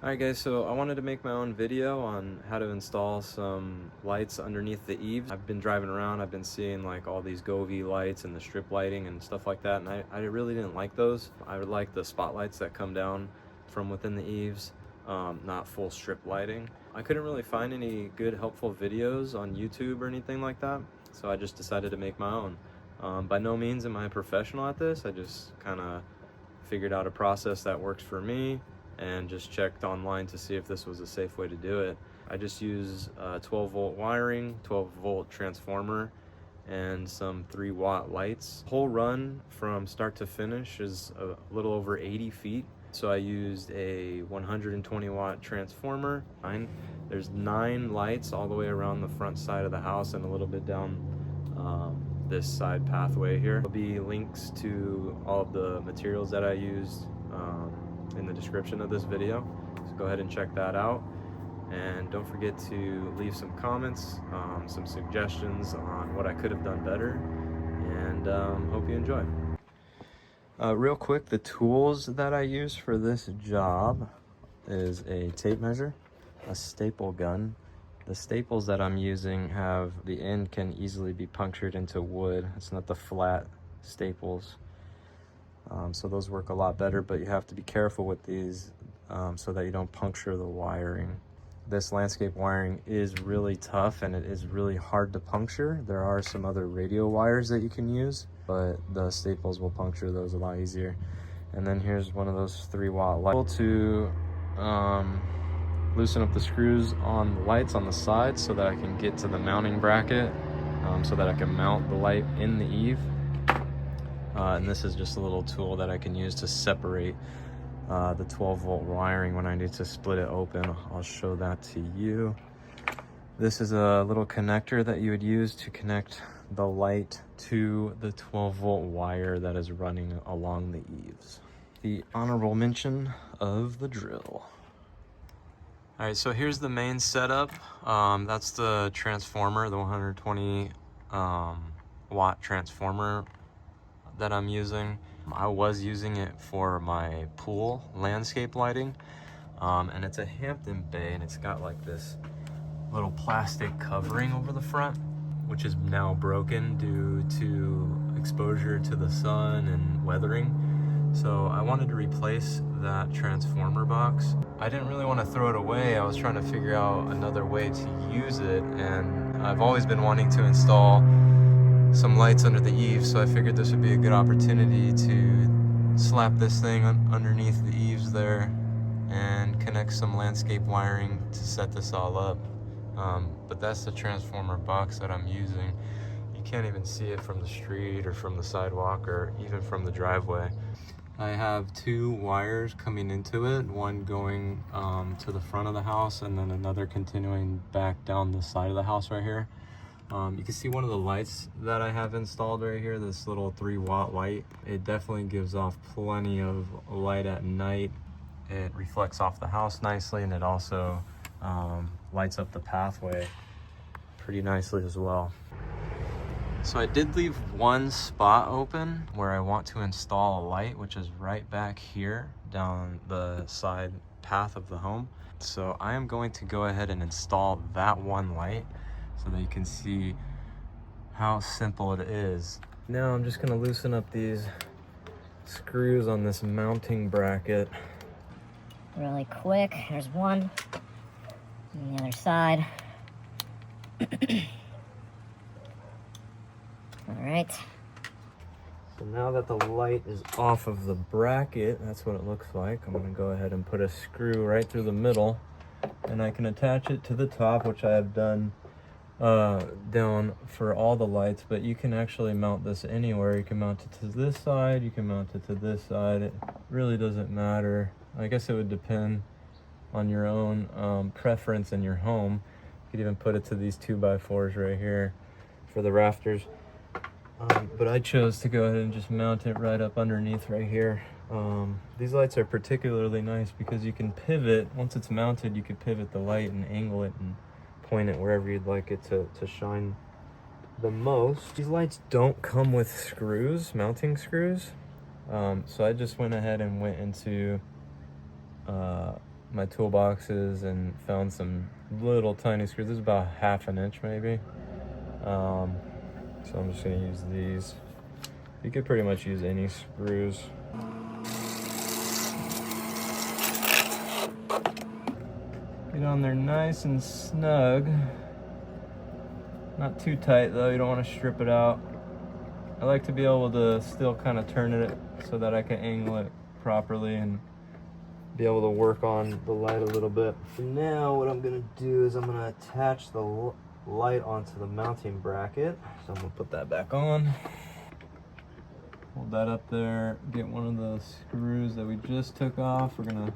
Alright guys, so I wanted to make my own video on how to install some lights underneath the eaves. I've been driving around, I've been seeing like all these Govee lights and the strip lighting and stuff like that, and I really didn't like those. I would like the spotlights that come down from within the eaves, not full strip lighting. I couldn't really find any good helpful videos on YouTube or anything like that, so I just decided to make my own. By no means am I a professional at this, I just kind of figured out a process that works for me and just checked online to see if this was a safe way to do it. I just use 12-volt wiring, 12-volt transformer, and some 3-watt lights. The whole run from start to finish is a little over 80 feet. So I used a 120-watt transformer. There's 9 lights all the way around the front side of the house and a little bit down this side pathway here. There'll be links to all of the materials that I used in the description of this video, so go ahead and check that out, and don't forget to leave some comments, some suggestions on what I could have done better, and hope you enjoy. Real quick, the tools that I use for this job is a tape measure, a staple gun. The staples that I'm using have the end can easily be punctured into wood. It's not the flat staples. So those work a lot better, but you have to be careful with these so that you don't puncture the wiring. This landscape wiring is really tough and it is really hard to puncture. There are some other radio wires that you can use, but the staples will puncture those a lot easier. And then here's one of those 3-watt lights. To loosen up the screws on the lights on the side so that I can get to the mounting bracket, so that I can mount the light in the eave. And this is just a little tool that I can use to separate the 12-volt wiring when I need to split it open. I'll show that to you. This is a little connector that you would use to connect the light to the 12-volt wire that is running along the eaves. The honorable mention of the drill. All right, so here's the main setup. That's the transformer, the 120 watt transformer that I'm using. I was using it for my pool landscape lighting, and it's a Hampton Bay, and it's got like this little plastic covering over the front, which is now broken due to exposure to the sun and weathering. So I wanted to replace that transformer box. I didn't really want to throw it away. I was trying to figure out another way to use it, and I've always been wanting to install some lights under the eave, so I figured this would be a good opportunity to slap this thing underneath the eaves there and connect some landscape wiring to set this all up. But that's the transformer box that I'm using. You can't even see it from the street or from the sidewalk or even from the driveway. I have 2 wires coming into it, one going to the front of the house and then another continuing back down the side of the house right here. You can see one of the lights that I have installed right here, this little 3-watt light. It definitely gives off plenty of light at night. It reflects off the house nicely, and it also lights up the pathway pretty nicely as well. So I did leave one spot open where I want to install a light, which is right back here down the side path of the home. So I am going to go ahead and install that one light so that you can see how simple it is. Now I'm just gonna loosen up these screws on this mounting bracket. Really quick, there's one on the other side. All right. So now that the light is off of the bracket, that's what it looks like. I'm gonna go ahead and put a screw right through the middle, and I can attach it to the top, which I have done down for all the lights, but you can actually mount this anywhere. You can mount it to this side, you can mount it to this side. It really doesn't matter. I guess it would depend on your own preference in your home. You could even put it to these 2x4s right here for the rafters. But I chose to go ahead and just mount it right up underneath right here. These lights are particularly nice because you can pivot. Once it's mounted, you could pivot the light and angle it and point it wherever you'd like it to shine the most. These lights don't come with screws, mounting screws. So I just went ahead and went into my toolboxes and found some little tiny screws. This is about 1/2 inch maybe. So I'm just gonna use these. You could pretty much use any screws. Get on there nice and snug. Not too tight though, you don't want to strip it out. I like to be able to still kind of turn it so that I can angle it properly and be able to work on the light a little bit. Now what I'm gonna do is I'm gonna attach the light onto the mounting bracket. So I'm gonna put that back on. Hold that up there, get one of the screws that we just took off. We're gonna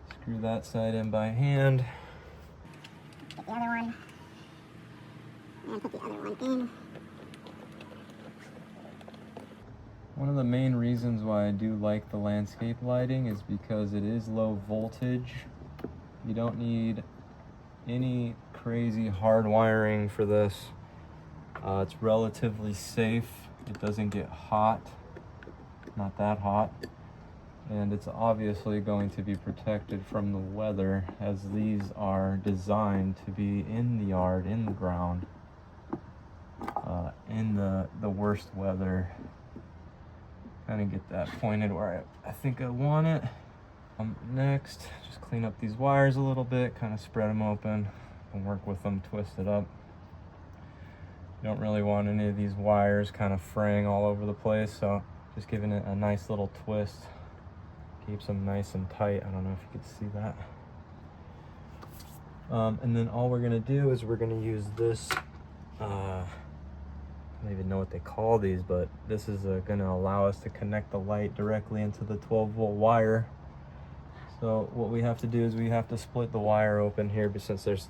screw that side in by hand. Get the other one. And put the other one in. One of the main reasons why I do like the landscape lighting is because it is low voltage. You don't need any crazy hard wiring for this. It's relatively safe. It doesn't get hot, not that hot. And it's obviously going to be protected from the weather, as these are designed to be in the yard, in the ground, in the worst weather. Kind of get that pointed where I think I want it. Next, just clean up these wires a little bit, kind of spread them open and work with them, twist it up. You don't really want any of these wires kind of fraying all over the place, so just giving it a nice little twist keeps them nice and tight. I don't know if you could see that. And then all we're gonna do is we're gonna use this, I don't even know what they call these, but this is gonna allow us to connect the light directly into the 12-volt wire. So what we have to do is we have to split the wire open here, but since there's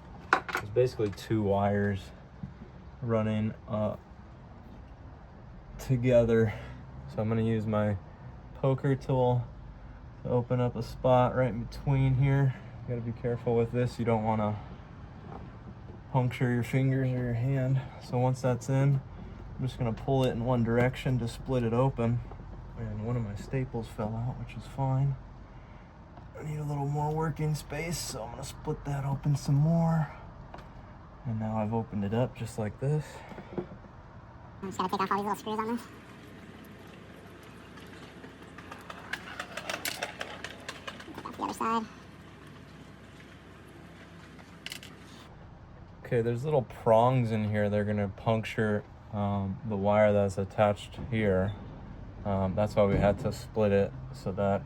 basically 2 wires running together. So I'm gonna use my poker tool to open up a spot right in between here. You gotta be careful with this. You don't wanna puncture your fingers or your hand. So once that's in, I'm just gonna pull it in one direction to split it open. And one of my staples fell out, which is fine. I need a little more working space, so I'm gonna split that open some more. And now I've opened it up just like this. I'm just gonna take off all these little screws on this. Take off the other side. Okay, there's little prongs in here. They're gonna puncture the wire that's attached here. That's why we had to split it, so that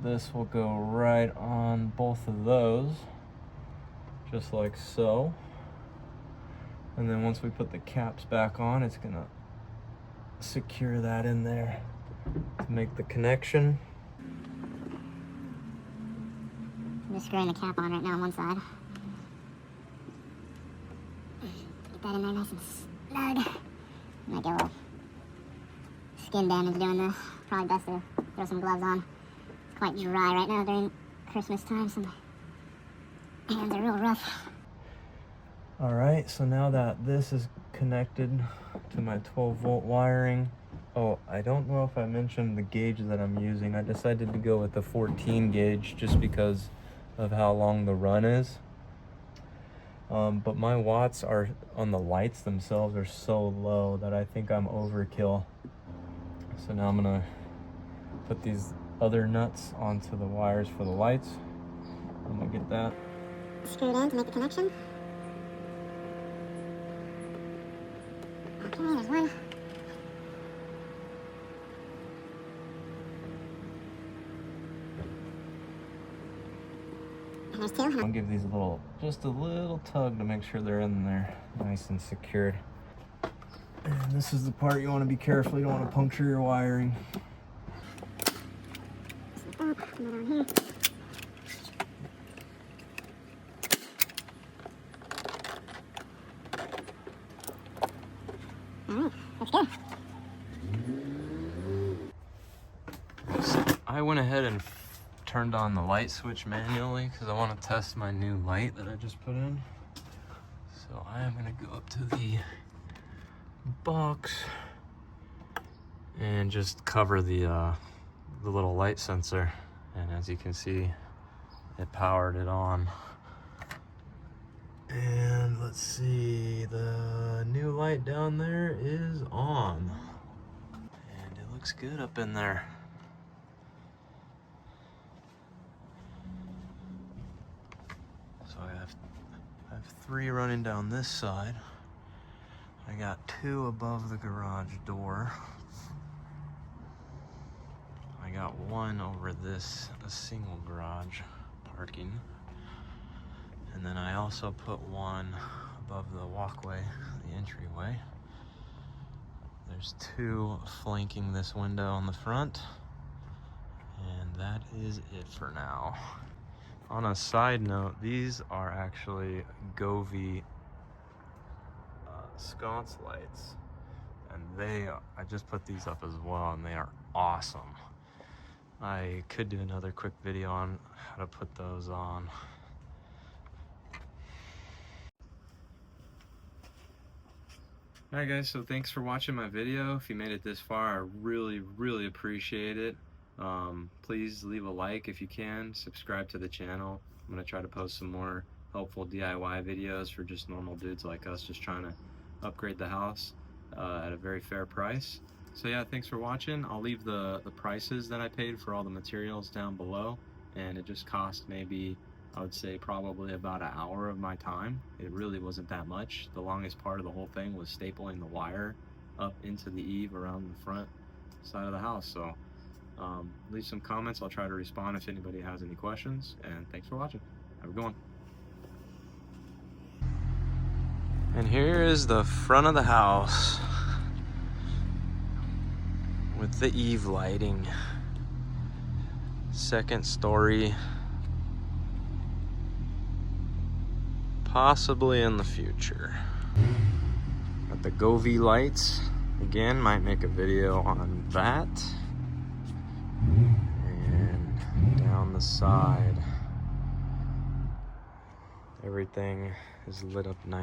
this will go right on both of those, just like so. And then once we put the caps back on, it's gonna secure that in there to make the connection. I'm just screwing the cap on right now on one side. Get that in there nice and snug. Might get a little skin damage doing this. Probably best to throw some gloves on. It's quite dry right now during Christmas time, so my hands are real rough. All right, so now that this is connected to my 12-volt wiring, oh, I don't know if I mentioned the gauge that I'm using. I decided to go with the 14 gauge just because of how long the run is. But my watts are on the lights themselves are so low that I think I'm overkill. So now I'm gonna put these other nuts onto the wires for the lights. I'm gonna get that Screw it in to make the connection. Okay, there's one. And there's 2. I'll give these just a little tug to make sure they're in there nice and secured. And this is the part you want to be careful. You don't want to puncture your wiring. Come on here. Alright, let's go. I went ahead and turned on the light switch manually because I want to test my new light that I just put in. So I am going to go up to the box and just cover the little light sensor. And as you can see, it powered it on. And let's see, the new light down there is on. And it looks good up in there. So I have 3 running down this side. I got 2 above the garage door. I got 1 over this, a single garage parking. And then I also put 1 above the walkway, the entryway. There's 2 flanking this window on the front. And that is it for now. On a side note, these are actually Govee sconce lights. And I just put these up as well, and they are awesome. I could do another quick video on how to put those on. Alright guys, so thanks for watching my video. If you made it this far, I really appreciate it. Please leave a like if you can, subscribe to the channel. I'm going to try to post some more helpful DIY videos for just normal dudes like us just trying to upgrade the house at a very fair price. So yeah, thanks for watching. I'll leave the prices that I paid for all the materials down below, and it just cost maybe, I would say probably about an hour of my time. It really wasn't that much. The longest part of the whole thing was stapling the wire up into the eave around the front side of the house. So leave some comments. I'll try to respond if anybody has any questions, and thanks for watching. Have a good one. And here is the front of the house with the eave lighting. 2nd story. Possibly in the future. Got the Govee lights. Again, might make a video on that. And down the side, everything is lit up nice.